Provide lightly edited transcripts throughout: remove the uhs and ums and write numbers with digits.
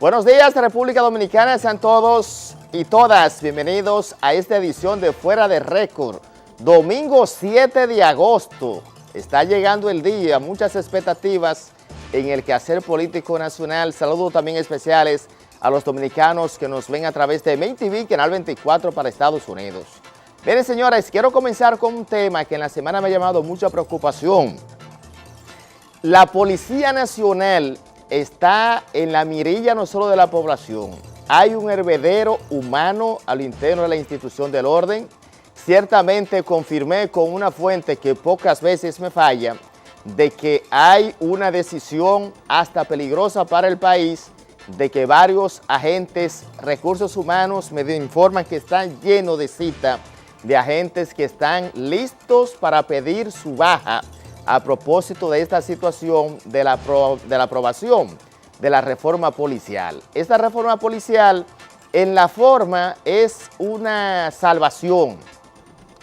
Buenos días, República Dominicana, sean todos y todas bienvenidos a esta edición de Fuera de Récord. Domingo 7 de agosto, está llegando el día, muchas expectativas en el quehacer político nacional. Saludos también especiales a los dominicanos que nos ven a través de Main TV, Canal 24 para Estados Unidos. Miren, señores, quiero comenzar con un tema que en la semana me ha llamado mucha preocupación. La Policía Nacional está en la mirilla no solo de la población, hay un hervedero humano al interno de la institución del orden. Ciertamente confirmé con una fuente que pocas veces me falla, de que hay una decisión hasta peligrosa para el país, de que varios agentes, recursos humanos, me informan que están llenos de cita de agentes que están listos para pedir su baja a propósito de esta situación de la aprobación de la reforma policial. Esta reforma policial en la forma es una salvación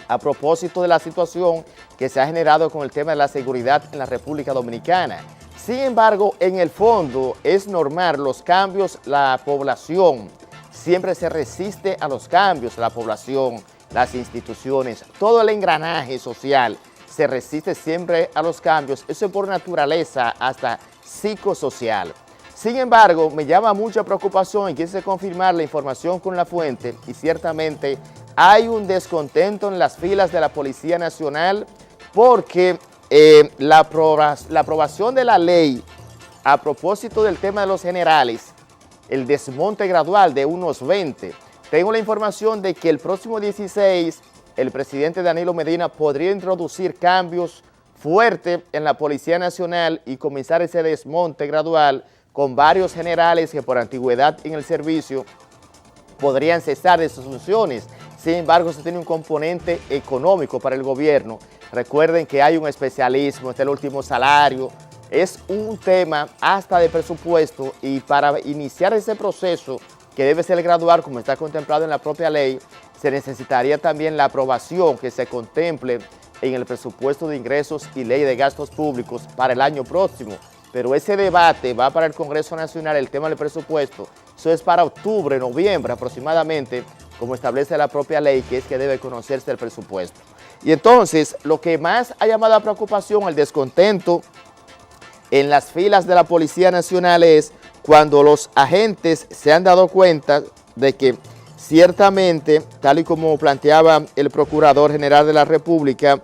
a propósito de la situación que se ha generado con el tema de la seguridad en la República Dominicana. Sin embargo, en el fondo es normal los cambios, la población siempre se resiste a los cambios, la población, las instituciones, todo el engranaje social se resiste siempre a los cambios, eso es por naturaleza hasta psicosocial. Sin embargo, me llama mucha preocupación y quise confirmar la información con la fuente y ciertamente hay un descontento en las filas de la Policía Nacional porque la aprobación de la ley a propósito del tema de los generales, el desmonte gradual de unos 20, tengo la información de que el próximo 16 el presidente Danilo Medina podría introducir cambios fuertes en la Policía Nacional y comenzar ese desmonte gradual con varios generales que por antigüedad en el servicio podrían cesar de sus funciones. Sin embargo, se tiene un componente económico para el gobierno. Recuerden que hay un especialismo, este es el último salario, es un tema hasta de presupuesto y para iniciar ese proceso que debe ser gradual como está contemplado en la propia ley, se necesitaría también la aprobación que se contemple en el presupuesto de ingresos y ley de gastos públicos para el año próximo. Pero ese debate va para el Congreso Nacional, el tema del presupuesto, eso es para octubre, noviembre aproximadamente, como establece la propia ley, que es que debe conocerse el presupuesto. Y entonces, lo que más ha llamado a preocupación, el descontento en las filas de la Policía Nacional es cuando los agentes se han dado cuenta de que ciertamente, tal y como planteaba el Procurador General de la República,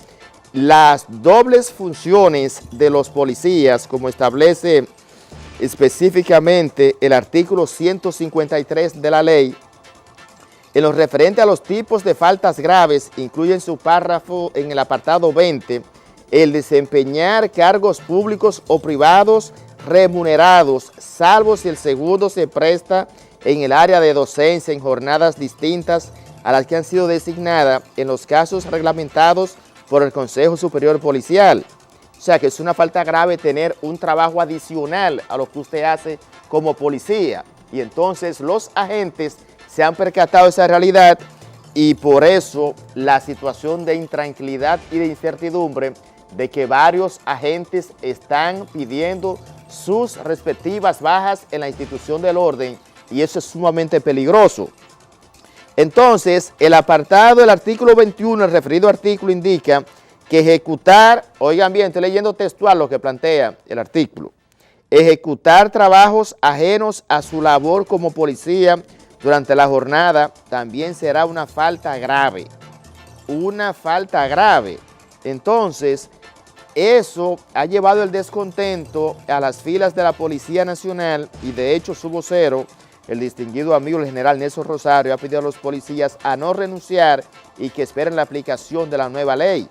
las dobles funciones de los policías, como establece específicamente el artículo 153 de la ley, en lo referente a los tipos de faltas graves, incluye en su párrafo en el apartado 20, el desempeñar cargos públicos o privados remunerados, salvo si el segundo se presta en el área de docencia en jornadas distintas a las que han sido designadas en los casos reglamentados por el Consejo Superior Policial. O sea que es una falta grave tener un trabajo adicional a lo que usted hace como policía. Y entonces los agentes se han percatado de esa realidad y por eso la situación de intranquilidad y de incertidumbre de que varios agentes están pidiendo sus respectivas bajas en la institución del orden y eso es sumamente peligroso. Entonces, el apartado del artículo 21, el referido artículo indica que ejecutar, oigan bien, estoy leyendo textual lo que plantea el artículo, ejecutar trabajos ajenos a su labor como policía durante la jornada también será una falta grave, Entonces, eso ha llevado el descontento a las filas de la Policía Nacional y de hecho su vocero, el distinguido amigo el general Nelson Rosario, ha pedido a los policías a no renunciar y que esperen la aplicación de la nueva ley.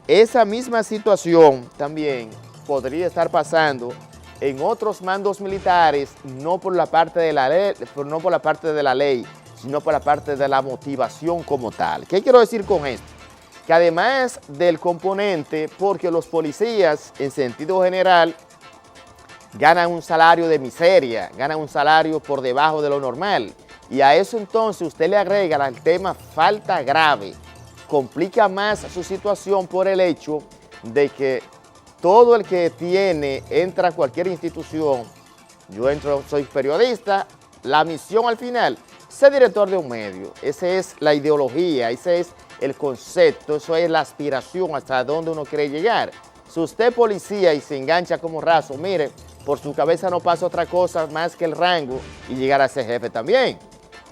Esa misma situación también podría estar pasando en otros mandos militares, no por la parte de la ley, sino por la parte de la motivación como tal. ¿Qué quiero decir con esto? Que además del componente, porque los policías en sentido general ganan un salario de miseria, ganan un salario por debajo de lo normal. Y a eso entonces usted le agrega el tema falta grave. Complica más su situación por el hecho de que todo el que entra a cualquier institución yo entro, soy periodista, la misión al final, ser director de un medio. Esa es la ideología, ese es el concepto, eso es la aspiración hasta donde uno quiere llegar. Si usted es policía y se engancha como raso, mire, por su cabeza no pasa otra cosa más que el rango y llegar a ser jefe también.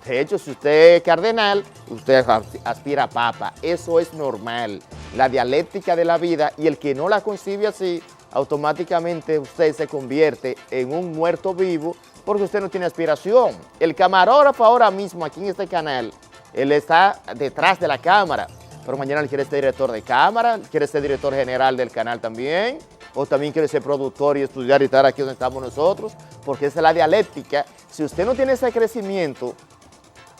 De hecho, si usted es cardenal, usted aspira a papa. Eso es normal, la dialéctica de la vida, y el que no la concibe así, automáticamente usted se convierte en un muerto vivo porque usted no tiene aspiración. El camarógrafo ahora mismo aquí en este canal, él está detrás de la cámara, pero mañana él quiere ser director de cámara, quiere ser director general del canal también, o también quiere ser productor y estudiar y estar aquí donde estamos nosotros, porque esa es la dialéctica. Si usted no tiene ese crecimiento,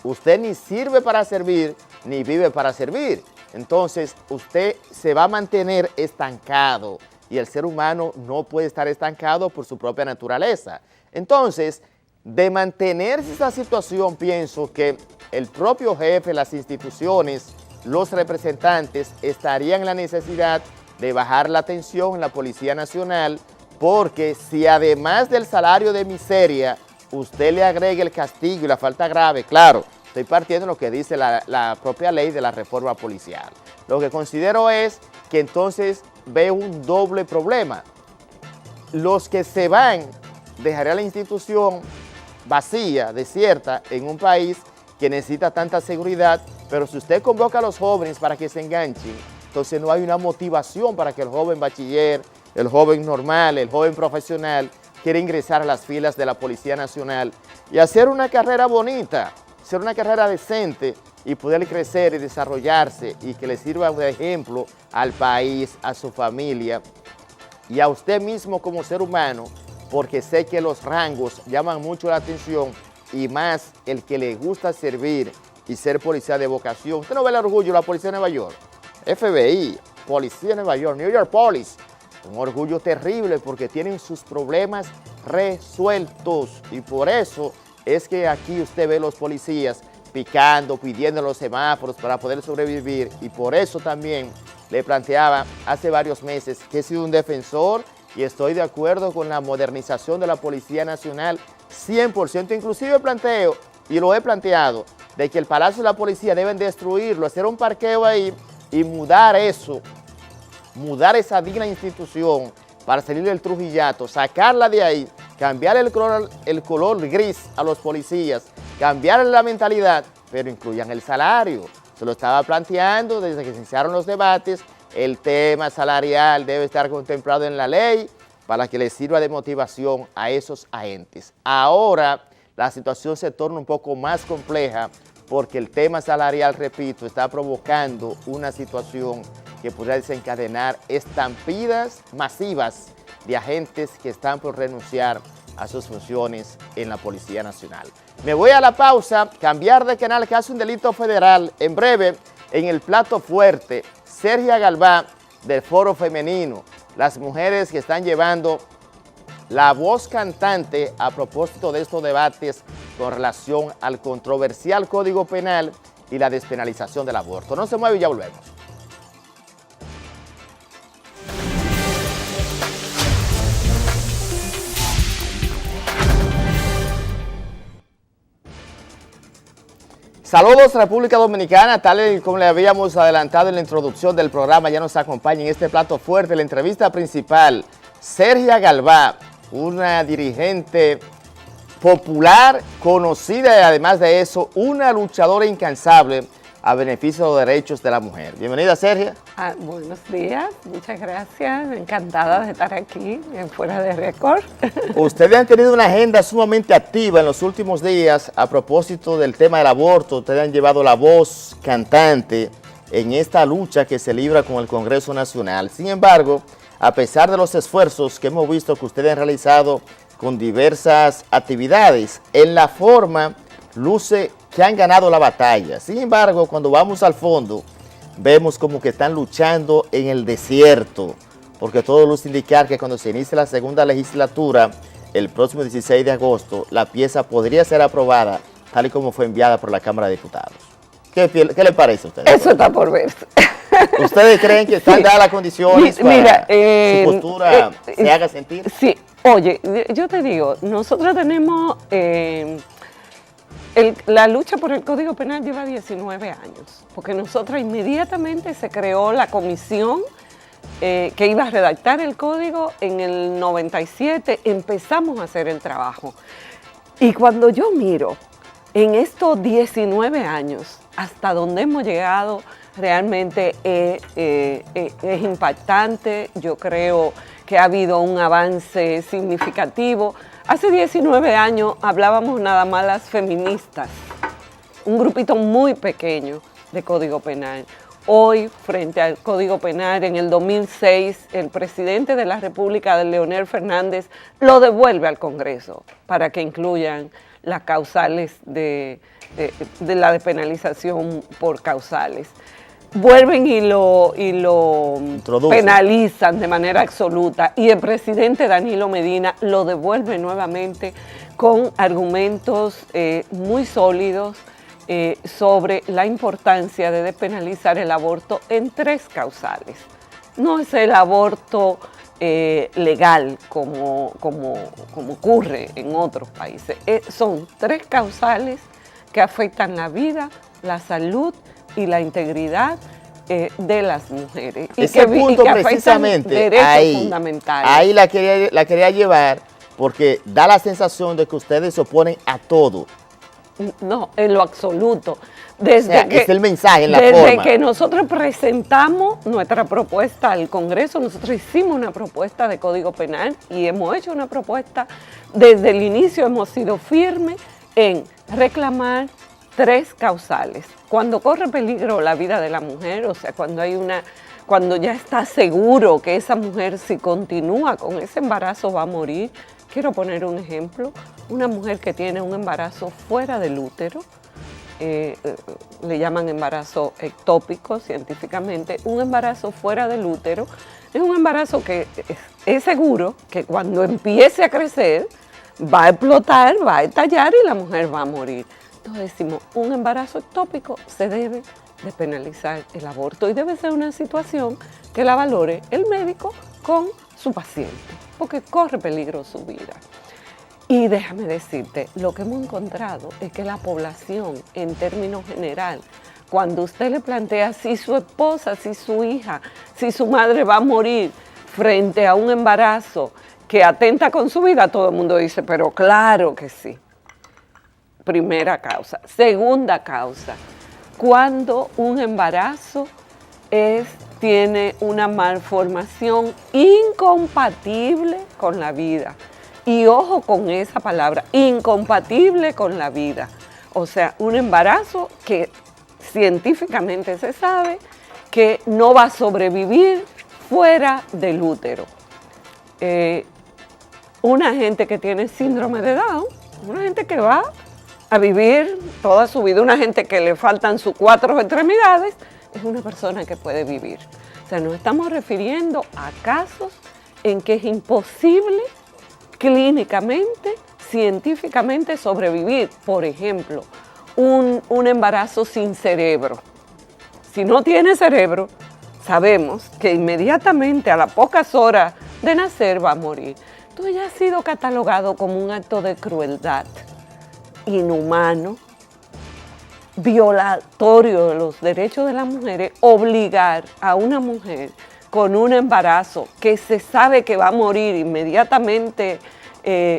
usted ni sirve para servir, ni vive para servir. Entonces, usted se va a mantener estancado y el ser humano no puede estar estancado por su propia naturaleza. Entonces, de mantenerse esa situación, pienso que el propio jefe, las instituciones, los representantes estarían en la necesidad de bajar la tensión en la Policía Nacional, porque si además del salario de miseria, usted le agrega el castigo y la falta grave, claro, estoy partiendo de lo que dice la propia ley de la reforma policial. Lo que considero es que entonces veo un doble problema. Los que se van dejarían la institución vacía, desierta, en un país que necesita tanta seguridad, pero si usted convoca a los jóvenes para que se enganchen, entonces no hay una motivación para que el joven bachiller, el joven normal, el joven profesional quiera ingresar a las filas de la Policía Nacional y hacer una carrera bonita, hacer una carrera decente y poder crecer y desarrollarse y que le sirva de ejemplo al país, a su familia y a usted mismo como ser humano, porque sé que los rangos llaman mucho la atención y más el que le gusta servir y ser policía de vocación. Usted no ve el orgullo de la Policía de Nueva York, FBI, Policía de Nueva York, New York Police, un orgullo terrible porque tienen sus problemas resueltos y por eso es que aquí usted ve los policías picando, pidiendo los semáforos para poder sobrevivir y por eso también le planteaba hace varios meses que he sido un defensor y estoy de acuerdo con la modernización de la Policía Nacional 100%, inclusive planteo, y lo he planteado, de que el Palacio de la Policía deben destruirlo, hacer un parqueo ahí y mudar eso, mudar esa digna institución para salir del Trujillato, sacarla de ahí, cambiar el color gris a los policías, cambiar la mentalidad, pero incluyan el salario. Se lo estaba planteando desde que se iniciaron los debates. El tema salarial debe estar contemplado en la ley para que les sirva de motivación a esos agentes. Ahora la situación se torna un poco más compleja porque el tema salarial, repito, está provocando una situación que podría desencadenar estampidas masivas de agentes que están por renunciar a sus funciones en la Policía Nacional. Me voy a la pausa, cambiar de canal, que hace un delito federal. En breve, en el plato fuerte, Sergia Galvá del Foro Femenino, las mujeres que están llevando la voz cantante a propósito de estos debates con relación al controversial Código Penal y la despenalización del aborto. No se mueve y ya volvemos. Saludos República Dominicana, tal y como le habíamos adelantado en la introducción del programa, ya nos acompaña en este plato fuerte la entrevista principal, Sergia Galvá, una dirigente popular, conocida y además de eso, una luchadora incansable a beneficio de los derechos de la mujer. Bienvenida, Sergia. Buenos días, muchas gracias, encantada de estar aquí en Fuera de Récord. Ustedes han tenido una agenda sumamente activa en los últimos días a propósito del tema del aborto. Ustedes han llevado la voz cantante en esta lucha que se libra con el Congreso Nacional. Sin embargo, a pesar de los esfuerzos que hemos visto que ustedes han realizado con diversas actividades, en la forma luce que han ganado la batalla. Sin embargo, cuando vamos al fondo, vemos como que están luchando en el desierto, porque todo luce indicar que cuando se inicie la segunda legislatura, el próximo 16 de agosto, la pieza podría ser aprobada tal y como fue enviada por la Cámara de Diputados. ¿Qué le parece a ustedes? Eso está por verse. ¿Ustedes creen que están dadas las condiciones para su postura se haga sentir? Sí, Oye, yo te digo, nosotros tenemos, la lucha por el Código Penal lleva 19 años, porque nosotros inmediatamente se creó la comisión que iba a redactar el código. En el 97 empezamos a hacer el trabajo. Y cuando yo miro en estos 19 años hasta donde hemos llegado, realmente es impactante. Yo creo que ha habido un avance significativo. Hace 19 años hablábamos nada más las feministas, un grupito muy pequeño de Código Penal. Hoy, frente al Código Penal, en el 2006, el presidente de la República, Leonel Fernández, lo devuelve al Congreso para que incluyan las causales de la despenalización por causales. Vuelven y lo penalizan de manera absoluta, y el presidente Danilo Medina lo devuelve nuevamente con argumentos muy sólidos sobre la importancia de despenalizar el aborto en 3 causales. No es el aborto legal como ocurre en otros países. Son 3 causales que afectan la vida, la salud y la integridad de las mujeres. Ese punto precisamente, derechos fundamentales. Ahí la quería llevar, porque da la sensación de que ustedes se oponen a todo. No, en lo absoluto. Es el mensaje, en la forma. Desde que nosotros presentamos nuestra propuesta al Congreso, nosotros hicimos una propuesta de Código Penal y hemos hecho una propuesta, desde el inicio hemos sido firmes en reclamar 3 causales. Cuando corre peligro la vida de la mujer, o sea, cuando ya está seguro que esa mujer, si continúa con ese embarazo, va a morir. Quiero poner un ejemplo: una mujer que tiene un embarazo fuera del útero, le llaman embarazo ectópico científicamente. Un embarazo fuera del útero es un embarazo que es seguro, que cuando empiece a crecer va a explotar, va a estallar y la mujer va a morir. Entonces decimos, un embarazo ectópico se debe despenalizar el aborto, y debe ser una situación que la valore el médico con su paciente, porque corre peligro su vida. Y déjame decirte, lo que hemos encontrado es que la población, en términos general, cuando usted le plantea si su esposa, si su hija, si su madre va a morir frente a un embarazo que atenta con su vida, todo el mundo dice, pero claro que sí. Primera causa. Segunda causa, cuando un embarazo tiene una malformación incompatible con la vida. Y ojo con esa palabra, incompatible con la vida. O sea, un embarazo que científicamente se sabe que no va a sobrevivir fuera del útero. Una gente que tiene síndrome de Down, una gente que va a vivir toda su vida, una gente que le faltan sus 4 extremidades, es una persona que puede vivir. O sea, nos estamos refiriendo a casos en que es imposible clínicamente, científicamente sobrevivir. Por ejemplo, un embarazo sin cerebro. Si no tiene cerebro, sabemos que inmediatamente a las pocas horas de nacer va a morir. Entonces ya ha sido catalogado como un acto de crueldad, inhumano, violatorio de los derechos de las mujeres, obligar a una mujer con un embarazo que se sabe que va a morir inmediatamente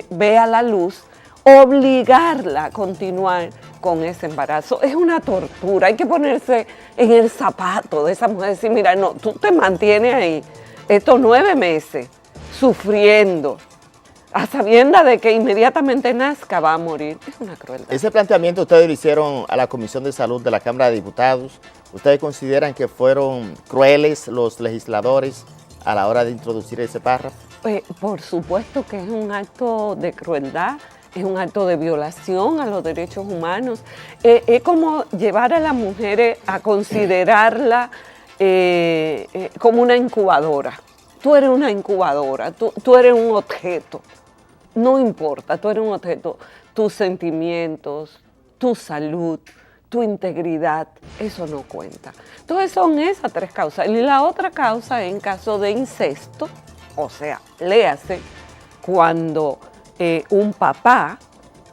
vea la luz, obligarla a continuar con ese embarazo. Es una tortura. Hay que ponerse en el zapato de esa mujer y decir, mira, no, tú te mantienes ahí estos 9 meses sufriendo, a sabiendas de que inmediatamente nazca va a morir. Es una crueldad. Ese planteamiento ustedes lo hicieron a la Comisión de Salud de la Cámara de Diputados. ¿Ustedes consideran que fueron crueles los legisladores a la hora de introducir ese párrafo? Por supuesto que es un acto de crueldad, es un acto de violación a los derechos humanos. Es como llevar a las mujeres a considerarla como una incubadora. Tú eres una incubadora, tú eres un objeto. No importa, tú eres un objeto. Tus sentimientos, tu salud, tu integridad, eso no cuenta. Entonces son esas 3 causas. Y la otra causa, en caso de incesto, o sea, léase, cuando un papá,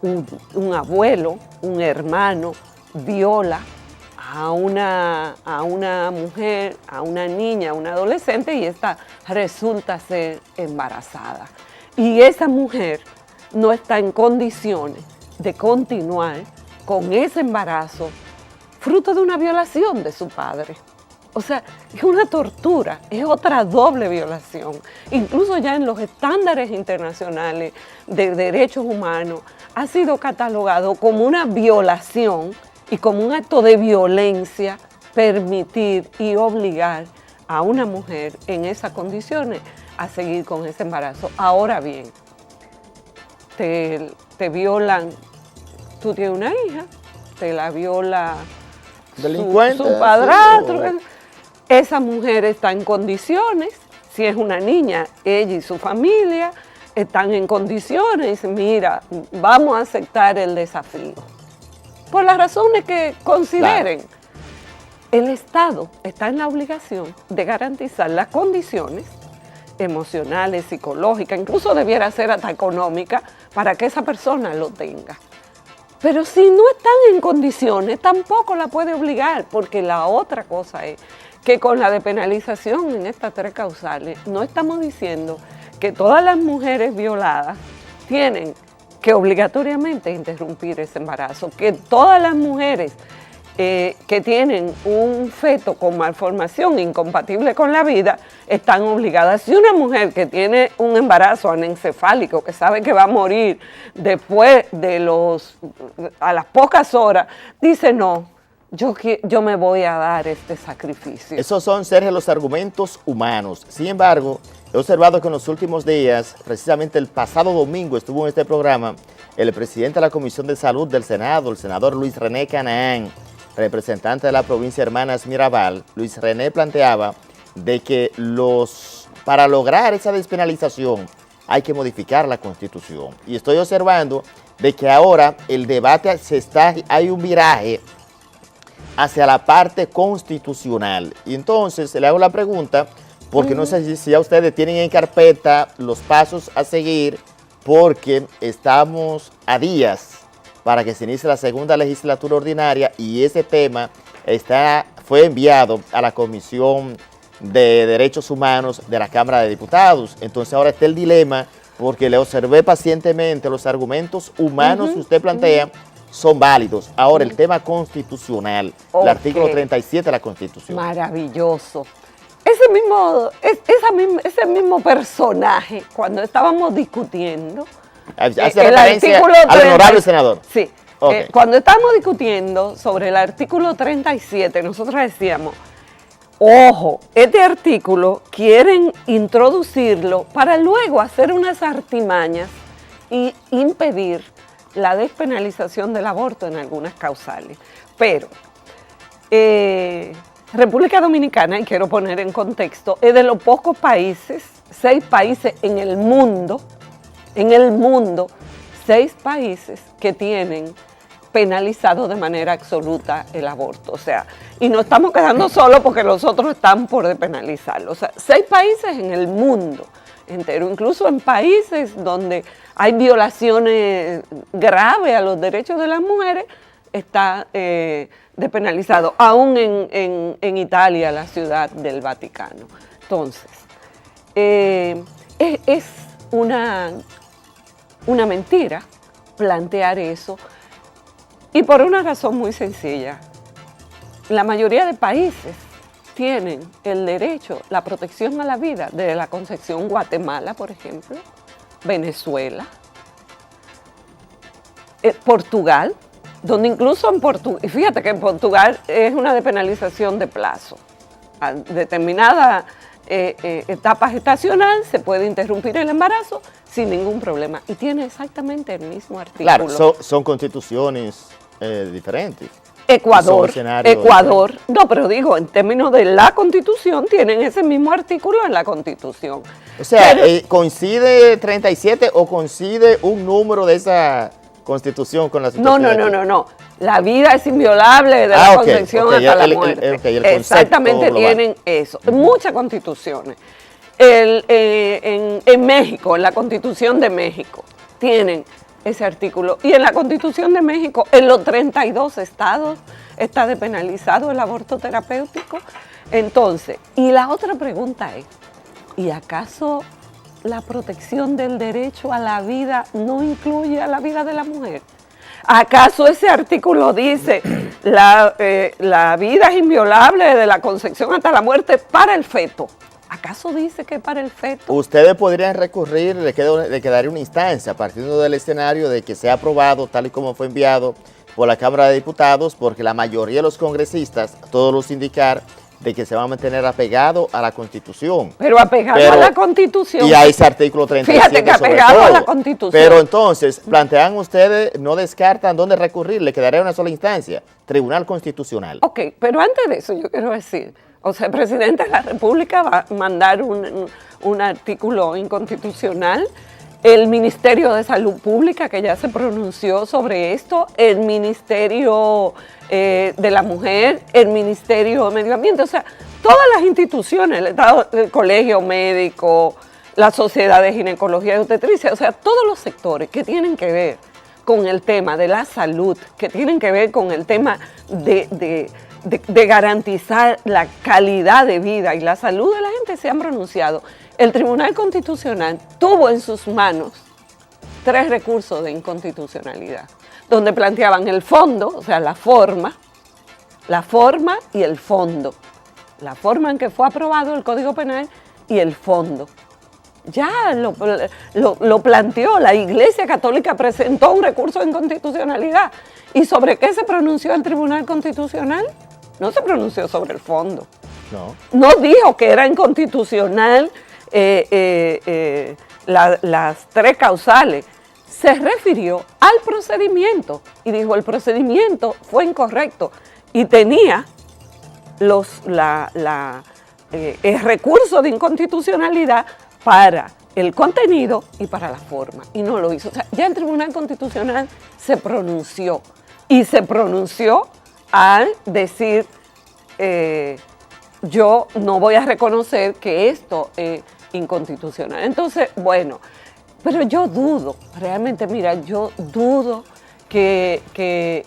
un abuelo, un hermano viola a una mujer, a una niña, a una adolescente, y esta resulta ser embarazada. Y esa mujer no está en condiciones de continuar con ese embarazo fruto de una violación de su padre. O sea, es una tortura, es otra doble violación. Incluso ya en los estándares internacionales de derechos humanos ha sido catalogado como una violación y como un acto de violencia permitir y obligar a una mujer en esas condiciones a seguir con ese embarazo. Ahora bien, te violan, tú tienes una hija, te la viola su padrastro. Sí. Esa mujer está en condiciones, si es una niña, ella y su familia están en condiciones, y dicen, mira, vamos a aceptar el desafío. Por las razones que consideren. Claro. El Estado está en la obligación de garantizar las condiciones emocionales, psicológicas, incluso debiera ser hasta económica, para que esa persona lo tenga. Pero si no están en condiciones, tampoco la puede obligar, porque la otra cosa es que con la depenalización en estas 3 causales, no estamos diciendo que todas las mujeres violadas tienen que obligatoriamente interrumpir ese embarazo, que todas las mujeres que tienen un feto con malformación incompatible con la vida están obligadas. Si una mujer que tiene un embarazo anencefálico, que sabe que va a morir después a las pocas horas, dice no, yo me voy a dar este sacrificio. Esos son, Sergio, los argumentos humanos. Sin embargo, he observado que en los últimos días, precisamente el pasado domingo estuvo en este programa el presidente de la Comisión de Salud del Senado, el senador Luis René Canaán, representante de la provincia Hermanas Mirabal. Luis René planteaba de que para lograr esa despenalización hay que modificar la Constitución. Y estoy observando de que ahora el debate hay un viraje hacia la parte constitucional. Y entonces le hago la pregunta, porque no sé si ya ustedes tienen en carpeta los pasos a seguir, porque estamos a días para que se inicie la segunda legislatura ordinaria y ese tema fue enviado a la Comisión de Derechos Humanos de la Cámara de Diputados. Entonces ahora está el dilema, porque le observé pacientemente los argumentos humanos que usted plantea, son válidos. Ahora el tema constitucional, el artículo 37 de la Constitución. Maravilloso. Ese mismo personaje, cuando estábamos discutiendo, hace referencia al honorable senador. Sí, okay. Cuando estábamos discutiendo sobre el artículo 37, nosotros decíamos, ojo, este artículo quieren introducirlo para luego hacer unas artimañas y impedir la despenalización del aborto en algunas causales. Pero República Dominicana, y quiero poner en contexto, es de los pocos países, 6 países en el mundo, 6 países que tienen penalizado de manera absoluta el aborto. O sea, y no estamos quedando solos porque los otros están por despenalizarlo. O sea, 6 países en el mundo entero, incluso en países donde hay violaciones graves a los derechos de las mujeres, está despenalizado, aún en Italia, la ciudad del Vaticano. Entonces, es una mentira plantear eso, y por una razón muy sencilla. La mayoría de países tienen el derecho, la protección a la vida desde la concepción. Guatemala, por ejemplo, Venezuela, Portugal, donde incluso en Portugal, y fíjate que en Portugal es una despenalización de plazo. A determinada etapa gestacional se puede interrumpir el embarazo sin ningún problema, y tiene exactamente el mismo artículo. Claro, son constituciones diferentes. Ecuador, no, pero digo, en términos de la Constitución, tienen ese mismo artículo en la Constitución. O sea, ¿coincide 37 o coincide un número de esa Constitución con la situación? No. La vida es inviolable de la concepción hasta la muerte. El exactamente, concepto tienen eso. Muchas constituciones. en México, en la Constitución de México, tienen ese artículo. Y en la Constitución de México, en los 32 estados, está despenalizado el aborto terapéutico. Entonces, y la otra pregunta es, ¿y acaso la protección del derecho a la vida no incluye a la vida de la mujer? ¿Acaso ese artículo dice la vida es inviolable desde la concepción hasta la muerte para el feto? ¿Acaso dice que para el feto? Ustedes podrían recurrir, le quedaría una instancia, partiendo del escenario de que sea aprobado tal y como fue enviado por la Cámara de Diputados, porque la mayoría de los congresistas, todos los indicar de que se va a mantener apegado a la Constitución. Pero apegado a la Constitución. Y a ese artículo 37. Fíjate que apegado a la Constitución. Pero entonces, plantean ustedes, no descartan dónde recurrir, le quedaría una sola instancia, Tribunal Constitucional. Ok, pero antes de eso yo quiero decir, o sea, el presidente de la República va a mandar un artículo inconstitucional. El Ministerio de Salud Pública, que ya se pronunció sobre esto, el Ministerio de la Mujer, el Ministerio de Medio Ambiente, o sea, todas las instituciones, el Colegio Médico, la Sociedad de Ginecología y Obstetricia, o sea, todos los sectores que tienen que ver con el tema de la salud, que tienen que ver con el tema de garantizar la calidad de vida y la salud de la gente se han pronunciado. El Tribunal Constitucional tuvo en sus manos 3 recursos de inconstitucionalidad, donde planteaban el fondo, o sea, la forma y el fondo. La forma en que fue aprobado el Código Penal y el fondo. Ya lo planteó, la Iglesia Católica presentó un recurso de inconstitucionalidad. ¿Y sobre qué se pronunció el Tribunal Constitucional? No se pronunció sobre el fondo. No dijo que era inconstitucional las 3 causales. Se refirió al procedimiento y dijo el procedimiento fue incorrecto y tenía el recurso de inconstitucionalidad para el contenido y para la forma, y no lo hizo. O sea, ya el Tribunal Constitucional se pronunció, y se pronunció al decir, yo no voy a reconocer que esto es inconstitucional. Entonces, bueno, pero yo dudo, realmente, mira, yo dudo que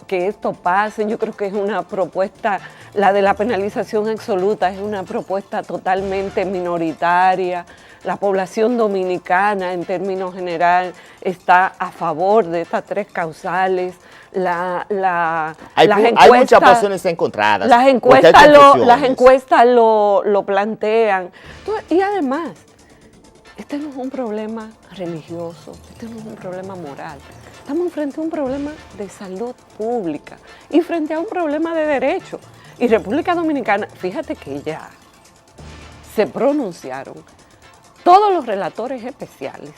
esto pase. Yo creo que es una propuesta, la de la penalización absoluta, es una propuesta totalmente minoritaria. La población dominicana, en términos general, está a favor de estas 3 causales. Hay muchas posiciones encontradas. Las encuestas lo plantean. Entonces, y además, este no es un problema religioso, este no es un problema moral. Estamos frente a un problema de salud pública y frente a un problema de derecho. Y República Dominicana, fíjate que ya se pronunciaron todos los relatores especiales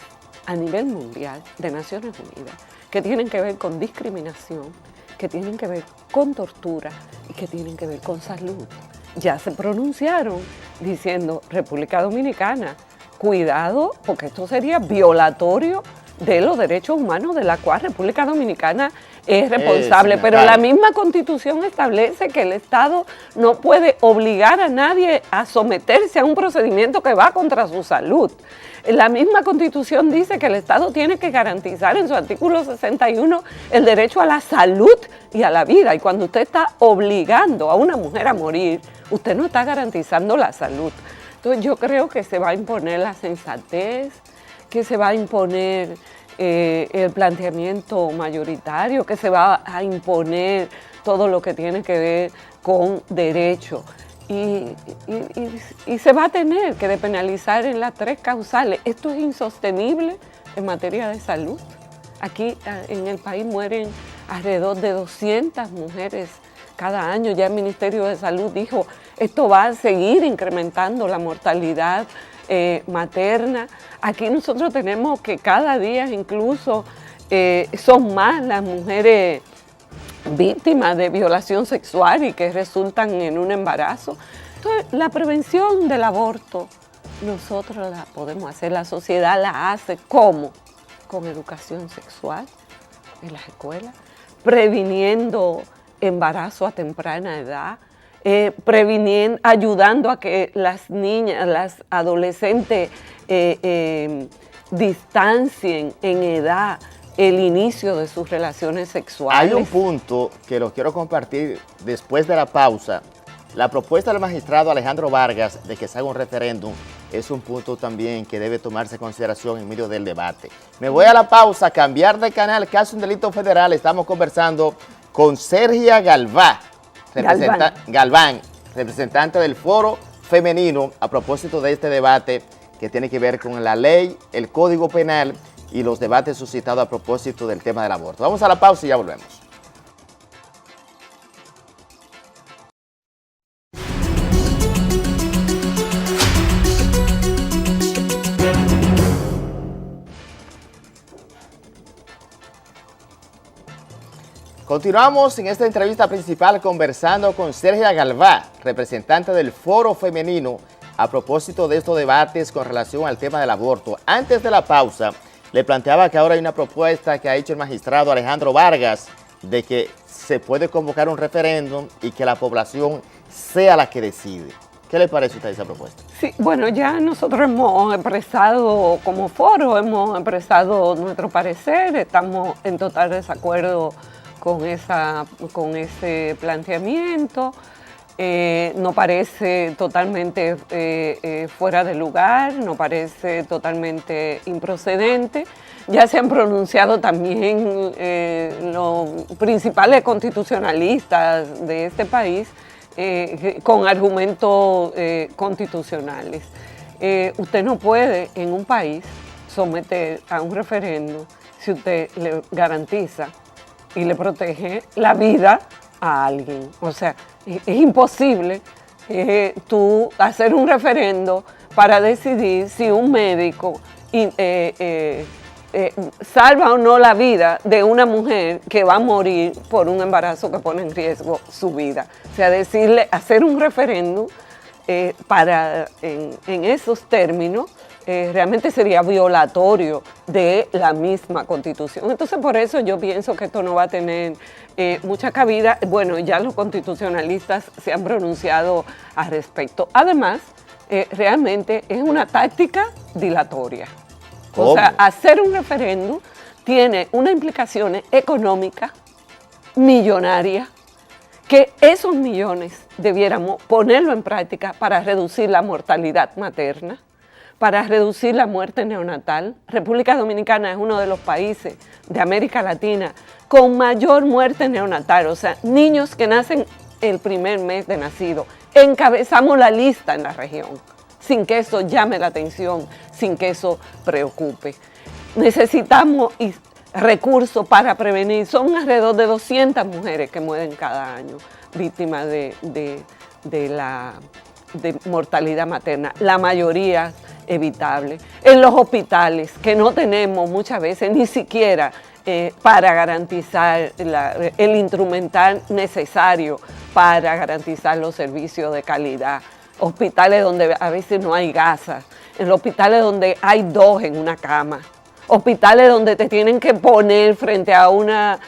a nivel mundial de Naciones Unidas que tienen que ver con discriminación, que tienen que ver con tortura y que tienen que ver con salud. Ya se pronunciaron diciendo, República Dominicana, cuidado, porque esto sería violatorio de los derechos humanos de la cual República Dominicana es responsable. Pero la misma Constitución establece que el Estado no puede obligar a nadie a someterse a un procedimiento que va contra su salud. La misma Constitución dice que el Estado tiene que garantizar en su artículo 61 el derecho a la salud y a la vida. Y cuando usted está obligando a una mujer a morir, usted no está garantizando la salud. Entonces yo creo que se va a imponer la sensatez, que se va a imponer el planteamiento mayoritario, que se va a imponer todo lo que tiene que ver con derecho. Y se va a tener que despenalizar en las 3 causales. Esto es insostenible en materia de salud. Aquí en el país mueren alrededor de 200 mujeres cada año. Ya el Ministerio de Salud dijo, esto va a seguir incrementando la mortalidad materna. Aquí nosotros tenemos que cada día incluso son más las mujeres víctimas de violación sexual y que resultan en un embarazo. Entonces, la prevención del aborto, nosotros la podemos hacer, la sociedad la hace. ¿Cómo? Con educación sexual en las escuelas, previniendo embarazo a temprana edad, previniendo, ayudando a que las niñas, las adolescentes distancien en edad el inicio de sus relaciones sexuales. Hay un punto que lo quiero compartir después de la pausa. La propuesta del magistrado Alejandro Vargas de que se haga un referéndum es un punto también que debe tomarse en consideración en medio del debate. Me voy a la pausa, cambiar de canal, caso un delito federal. Estamos conversando con Sergia Galván, representante del Foro Femenino, a propósito de este debate que tiene que ver con la ley, el Código Penal y los debates suscitados a propósito del tema del aborto. Vamos a la pausa y ya volvemos. Continuamos en esta entrevista principal conversando con Sergia Galván, representante del Foro Femenino, a propósito de estos debates con relación al tema del aborto. Antes de la pausa, le planteaba que ahora hay una propuesta que ha hecho el magistrado Alejandro Vargas de que se puede convocar un referéndum y que la población sea la que decide. ¿Qué le parece a usted esa propuesta? Sí, bueno, ya nosotros hemos expresado como foro, hemos expresado nuestro parecer, estamos en total desacuerdo con ese planteamiento. No parece totalmente fuera de lugar, no parece totalmente improcedente. Ya se han pronunciado también los principales constitucionalistas de este país con argumentos constitucionales. Usted no puede en un país someter a un referéndum si usted le garantiza y le protege la vida a alguien. O sea, es imposible tú hacer un referendo para decidir si un médico salva o no la vida de una mujer que va a morir por un embarazo que pone en riesgo su vida. O sea, hacer un referéndum en esos términos realmente sería violatorio de la misma Constitución. Entonces, por eso yo pienso que esto no va a tener mucha cabida. Bueno, ya los constitucionalistas se han pronunciado al respecto. Además, realmente es una táctica dilatoria. ¿Cómo? O sea, hacer un referéndum tiene unas implicaciones económicas millonarias, que esos millones debiéramos ponerlo en práctica para reducir la mortalidad materna, para reducir la muerte neonatal. República Dominicana es uno de los países de América Latina con mayor muerte neonatal, o sea, niños que nacen el primer mes de nacido. Encabezamos la lista en la región, sin que eso llame la atención, sin que eso preocupe. Necesitamos recursos para prevenir. Son alrededor de 200 mujeres que mueren cada año víctimas de mortalidad materna, la mayoría evitable. En los hospitales, que no tenemos muchas veces ni siquiera para garantizar el instrumental necesario para garantizar los servicios de calidad. Hospitales donde a veces no hay gasas, en los hospitales donde hay 2 en una cama, hospitales donde te tienen que poner frente a una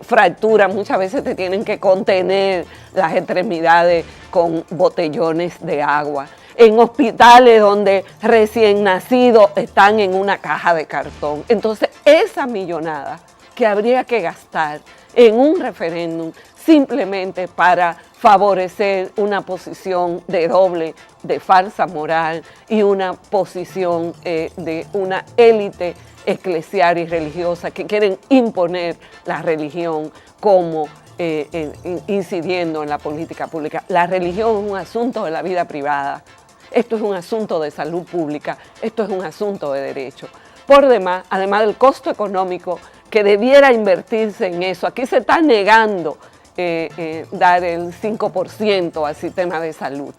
fractura, muchas veces te tienen que contener las extremidades con botellones de agua, en hospitales donde recién nacidos están en una caja de cartón. Entonces, esa millonada que habría que gastar en un referéndum simplemente para favorecer una posición de doble, de falsa moral y una posición de una élite eclesial y religiosa que quieren imponer la religión como incidiendo en la política pública. La religión es un asunto de la vida privada, esto es un asunto de salud pública, esto es un asunto de derecho. Por demás, además del costo económico que debiera invertirse en eso, aquí se está negando dar el 5% al sistema de salud.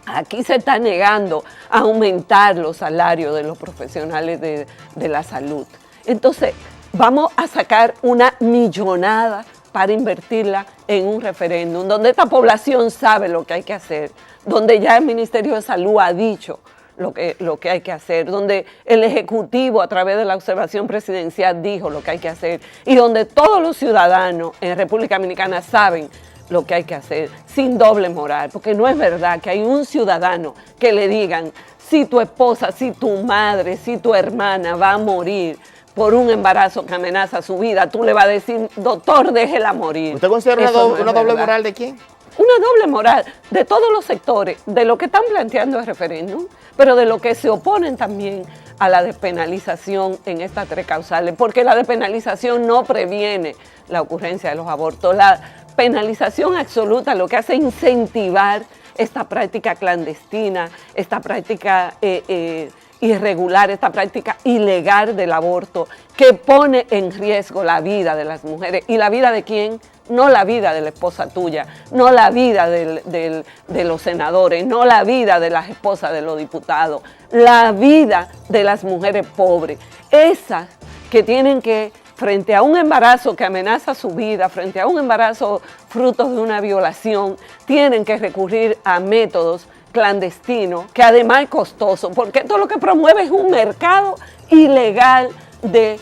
Aquí se está negando a aumentar los salarios de los profesionales de la salud. Entonces, vamos a sacar una millonada para invertirla en un referéndum, donde esta población sabe lo que hay que hacer, donde ya el Ministerio de Salud ha dicho lo que hay que hacer, donde el Ejecutivo a través de la observación presidencial dijo lo que hay que hacer y donde todos los ciudadanos en República Dominicana saben lo que hay que hacer, sin doble moral, porque no es verdad que hay un ciudadano que le digan, si tu esposa, si tu madre, si tu hermana va a morir por un embarazo que amenaza su vida, tú le vas a decir, doctor, déjela morir. ¿Usted considera una doble moral de quién? Una doble moral de todos los sectores, de lo que están planteando el referéndum, pero de lo que se oponen también a la despenalización en estas 3 causales, porque la despenalización no previene la ocurrencia de los abortos. La penalización absoluta lo que hace es incentivar esta práctica clandestina, esta práctica irregular, esta práctica ilegal del aborto, que pone en riesgo la vida de las mujeres. ¿Y la vida de quién? No la vida de la esposa tuya, no la vida de los senadores, no la vida de las esposas de los diputados, la vida de las mujeres pobres, esas que tienen que, frente a un embarazo que amenaza su vida, frente a un embarazo fruto de una violación, tienen que recurrir a métodos clandestinos, que además es costoso, porque todo lo que promueve es un mercado ilegal de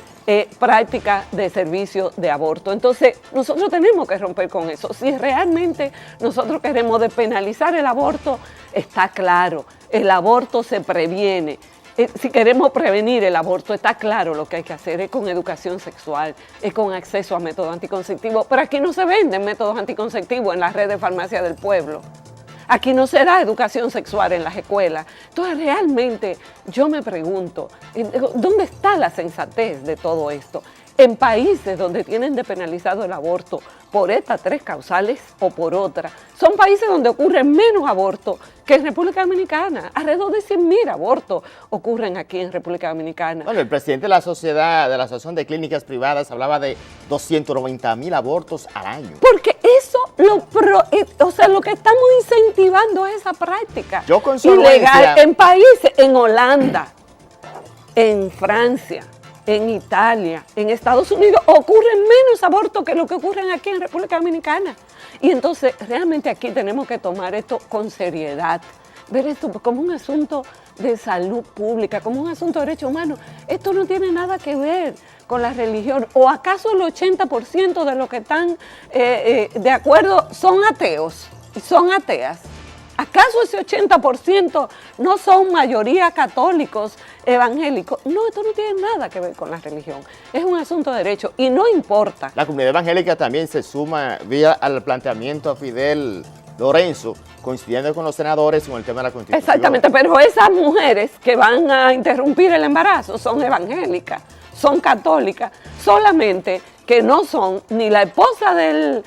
práctica de servicio de aborto. Entonces, nosotros tenemos que romper con eso. Si realmente nosotros queremos despenalizar el aborto, está claro, el aborto se previene. Si queremos prevenir el aborto, está claro lo que hay que hacer, es con educación sexual, es con acceso a métodos anticonceptivos. Pero aquí no se venden métodos anticonceptivos en la red de farmacia del pueblo. Aquí no se da educación sexual en las escuelas. Entonces, realmente, yo me pregunto, ¿dónde está la sensatez de todo esto? En países donde tienen despenalizado el aborto por estas 3 causales o por otras, son países donde ocurren menos abortos que en República Dominicana. Alrededor de 100.000 abortos ocurren aquí en República Dominicana. Bueno, el presidente de la Asociación de Clínicas Privadas hablaba de 290.000 abortos al año. Porque eso, lo que estamos incentivando es esa práctica ilegal en países, en Holanda, en Francia, en Italia, en Estados Unidos, ocurren menos abortos que lo que ocurren aquí en República Dominicana. Y entonces, realmente aquí tenemos que tomar esto con seriedad, ver esto como un asunto de salud pública, como un asunto de derechos humanos. Esto no tiene nada que ver con la religión. ¿O acaso el 80% de los que están de acuerdo son ateos y son ateas? ¿Acaso ese 80% no son mayoría católicos, evangélicos? No, esto no tiene nada que ver con la religión. Es un asunto de derecho y no importa. La comunidad evangélica también se suma vía al planteamiento a Fidel Lorenzo, coincidiendo con los senadores con el tema de la Constitución. Exactamente, pero esas mujeres que van a interrumpir el embarazo son evangélicas, son católicas, solamente que no son ni la esposa del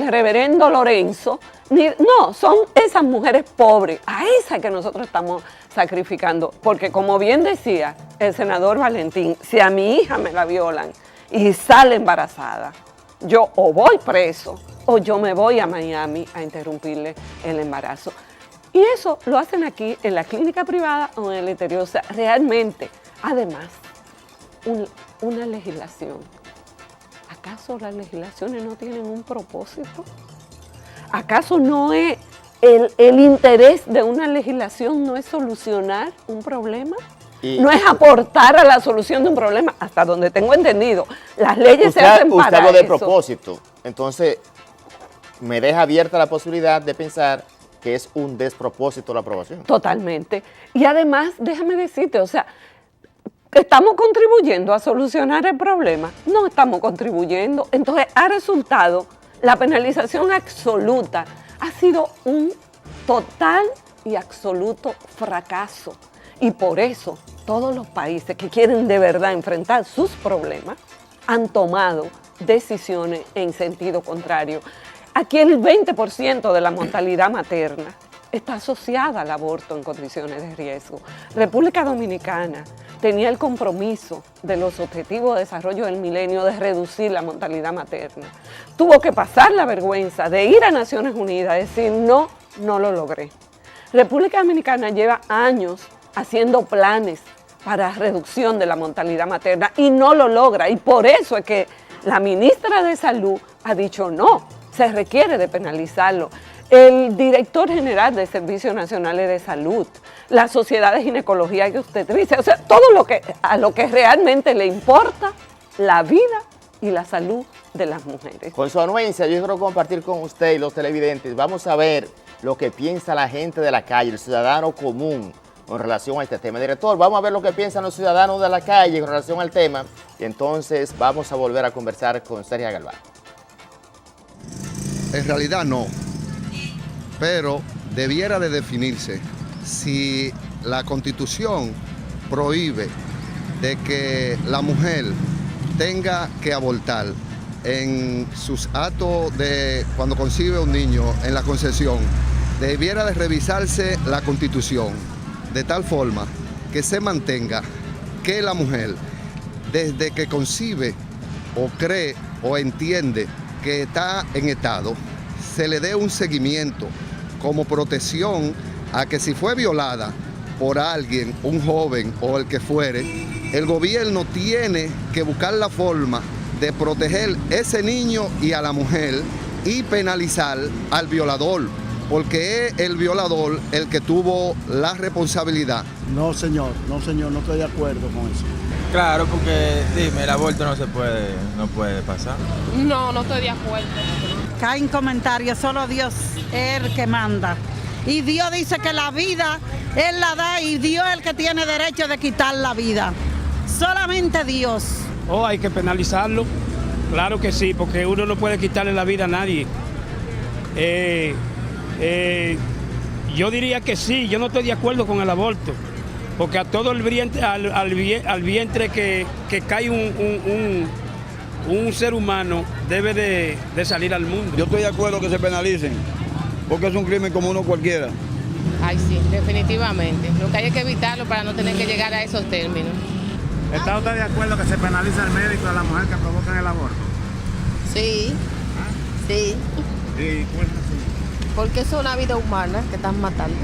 reverendo Lorenzo, no, son esas mujeres pobres, a esas que nosotros estamos sacrificando, porque como bien decía el senador Valentín, si a mi hija me la violan y sale embarazada, yo o voy preso o yo me voy a Miami a interrumpirle el embarazo. Y eso lo hacen aquí en la clínica privada o en el exterior. O sea, realmente, además, una legislación. ¿Acaso las legislaciones no tienen un propósito? ¿Acaso no es el interés de una legislación no es solucionar un problema? No es aportar a la solución de un problema, hasta donde tengo entendido. Las leyes se hacen para eso. Usted habla de propósito, entonces me deja abierta la posibilidad de pensar que es un despropósito la aprobación. Totalmente. Y además, déjame decirte, o sea, ¿estamos contribuyendo a solucionar el problema? No estamos contribuyendo. Entonces, ha resultado, la penalización absoluta ha sido un total y absoluto fracaso. Y por eso, todos los países que quieren de verdad enfrentar sus problemas han tomado decisiones en sentido contrario. Aquí el 20% de la mortalidad materna está asociada al aborto en condiciones de riesgo. República Dominicana tenía el compromiso de los Objetivos de Desarrollo del Milenio de reducir la mortalidad materna. Tuvo que pasar la vergüenza de ir a Naciones Unidas y decir, no, no lo logré. República Dominicana lleva años haciendo planes para reducción de la mortalidad materna y no lo logra. Y por eso es que la ministra de Salud ha dicho no, se requiere de penalizarlo. El director general de Servicios Nacionales de Salud, la Sociedad de Ginecología y Obstetricia, o sea, todo a lo que realmente le importa la vida y la salud de las mujeres. Con su anuencia, yo quiero compartir con usted y los televidentes. Vamos a ver lo que piensa la gente de la calle, el ciudadano común, con relación a este tema. Director, vamos a ver lo que piensan los ciudadanos de la calle con relación al tema y entonces vamos a volver a conversar con Sergio Galván. En realidad no, pero debiera de definirse si la Constitución prohíbe de que la mujer tenga que abortar en sus actos de cuando concibe un niño en la concepción, debiera de revisarse la Constitución de tal forma que se mantenga que la mujer, desde que concibe o cree o entiende que está en estado, se le dé un seguimiento como protección a que si fue violada por alguien, un joven o el que fuere, el gobierno tiene que buscar la forma de proteger ese niño y a la mujer y penalizar al violador, porque es el violador el que tuvo la responsabilidad. No, señor, no estoy de acuerdo con eso. Claro, porque dime, el aborto no puede pasar. No estoy de acuerdo. Caen comentarios, solo Dios es el que manda. Y Dios dice que la vida Él la da y Dios es el que tiene derecho de quitar la vida. Solamente Dios. Oh, hay que penalizarlo. Claro que sí, porque uno no puede quitarle la vida a nadie. Yo diría que sí, yo no estoy de acuerdo con el aborto, porque a todo el vientre, al vientre que cae un ser humano debe de salir al mundo. Yo estoy de acuerdo que se penalicen, porque es un crimen como uno cualquiera. Ay, sí, definitivamente. Lo que hay que evitarlo para no tener que llegar a esos términos. ¿Está usted de acuerdo que se penalice al médico y a la mujer que provocan el aborto? Sí, sí. ¿Y cuál es así? Porque es una vida humana que están matando.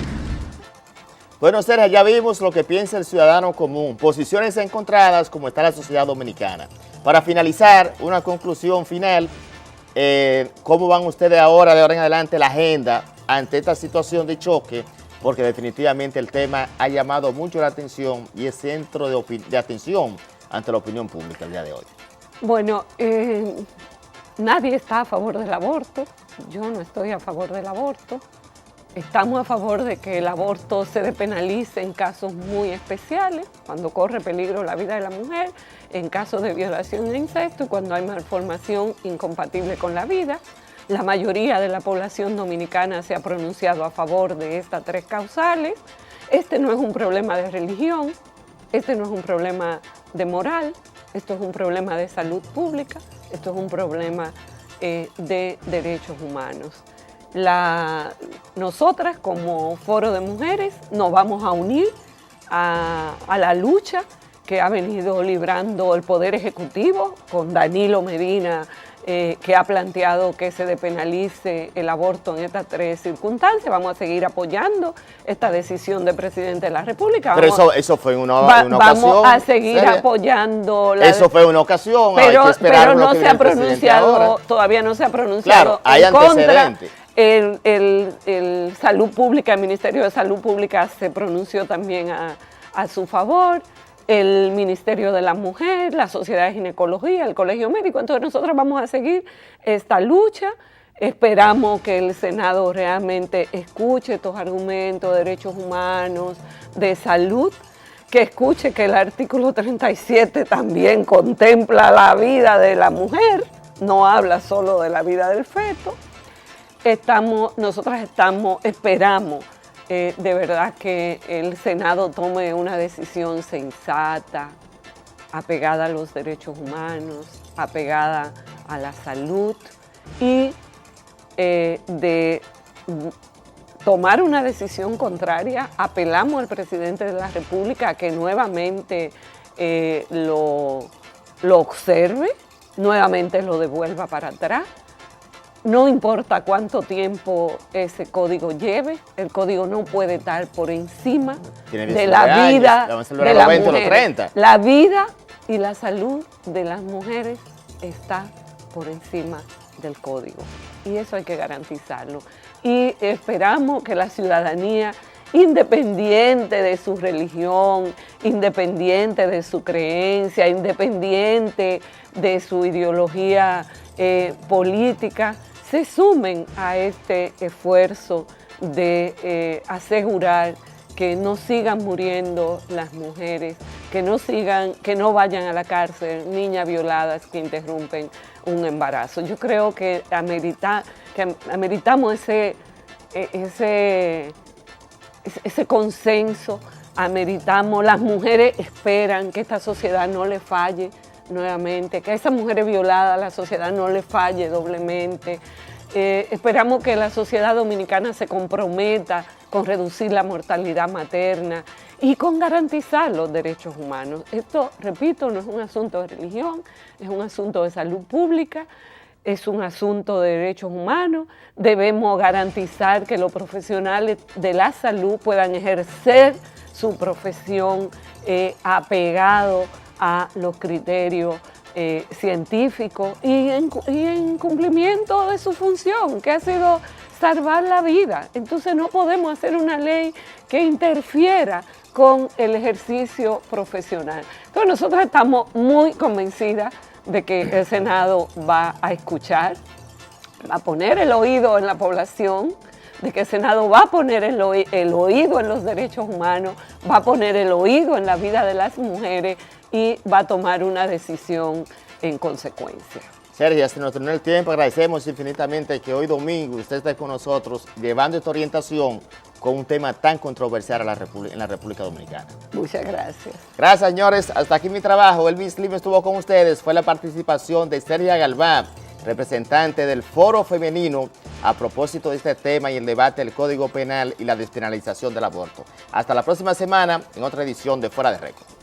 Bueno, Sergio, ya vimos lo que piensa el ciudadano común, posiciones encontradas como está la sociedad dominicana. Para finalizar, una conclusión final, ¿cómo van ustedes ahora en adelante la agenda ante esta situación de choque? Porque definitivamente el tema ha llamado mucho la atención y es centro de atención ante la opinión pública el día de hoy. Bueno, nadie está a favor del aborto, yo no estoy a favor del aborto. Estamos a favor de que el aborto se despenalice en casos muy especiales, cuando corre peligro la vida de la mujer, en casos de violación e incesto y cuando hay malformación incompatible con la vida. La mayoría de la población dominicana se ha pronunciado a favor de estas tres causales. Este no es un problema de religión, este no es un problema de moral, esto es un problema de salud pública, esto es un problema de derechos humanos. Nosotras como Foro de Mujeres nos vamos a unir a la lucha que ha venido librando el Poder Ejecutivo con Danilo Medina, que ha planteado que se despenalice el aborto en estas tres circunstancias. Vamos a seguir apoyando esta decisión del presidente de la República. Pero eso fue una ocasión. Vamos a seguir apoyando. Eso fue una ocasión, pero, hay que esperar pero no se ha pronunciado, todavía no se ha pronunciado. Claro, hay antecedentes. El Salud Pública, el Ministerio de Salud Pública se pronunció también a su favor. El Ministerio de la Mujer, la Sociedad de Ginecología, el Colegio Médico. Entonces nosotros vamos a seguir esta lucha. Esperamos que el Senado realmente escuche estos argumentos de derechos humanos, de salud, que escuche que el artículo 37 también contempla la vida de la mujer, no habla solo de la vida del feto. Nosotras esperamos de verdad que el Senado tome una decisión sensata, apegada a los derechos humanos, apegada a la salud y de tomar una decisión contraria. Apelamos al presidente de la República a que nuevamente lo observe, nuevamente lo devuelva para atrás. No importa cuánto tiempo ese código lleve, el código no puede estar por encima de la vida de las mujeres. La vida y la salud de las mujeres está por encima del código y eso hay que garantizarlo. Y esperamos que la ciudadanía independiente de su religión, independiente de su creencia, independiente de su ideología política, se sumen a este esfuerzo de asegurar que no sigan muriendo las mujeres, que no vayan a la cárcel niñas violadas que interrumpen un embarazo. Yo creo que ameritamos ese consenso, ameritamos, las mujeres esperan que esta sociedad no le falle nuevamente, que a esas mujeres violadas la sociedad no le falle doblemente. Esperamos que la sociedad dominicana se comprometa con reducir la mortalidad materna y con garantizar los derechos humanos. Esto, repito, no es un asunto de religión, es un asunto de salud pública, es un asunto de derechos humanos. Debemos garantizar que los profesionales de la salud puedan ejercer su profesión apegado a los criterios científicos y en cumplimiento de su función, que ha sido salvar la vida. Entonces no podemos hacer una ley que interfiera con el ejercicio profesional. Entonces nosotros estamos muy convencidas de que el Senado va a escuchar, va a poner el oído en la población, de que el Senado va a poner el oído en los derechos humanos, va a poner el oído en la vida de las mujeres y va a tomar una decisión en consecuencia. Sergio, se nos terminó el tiempo, agradecemos infinitamente que hoy domingo usted esté con nosotros llevando esta orientación con un tema tan controversial en la República Dominicana. Muchas gracias. Gracias, señores. Hasta aquí mi trabajo. Elvis Lim estuvo con ustedes. Fue la participación de Sergio Galván, representante del Foro Femenino, a propósito de este tema y el debate del Código Penal y la despenalización del aborto. Hasta la próxima semana en otra edición de Fuera de Récord.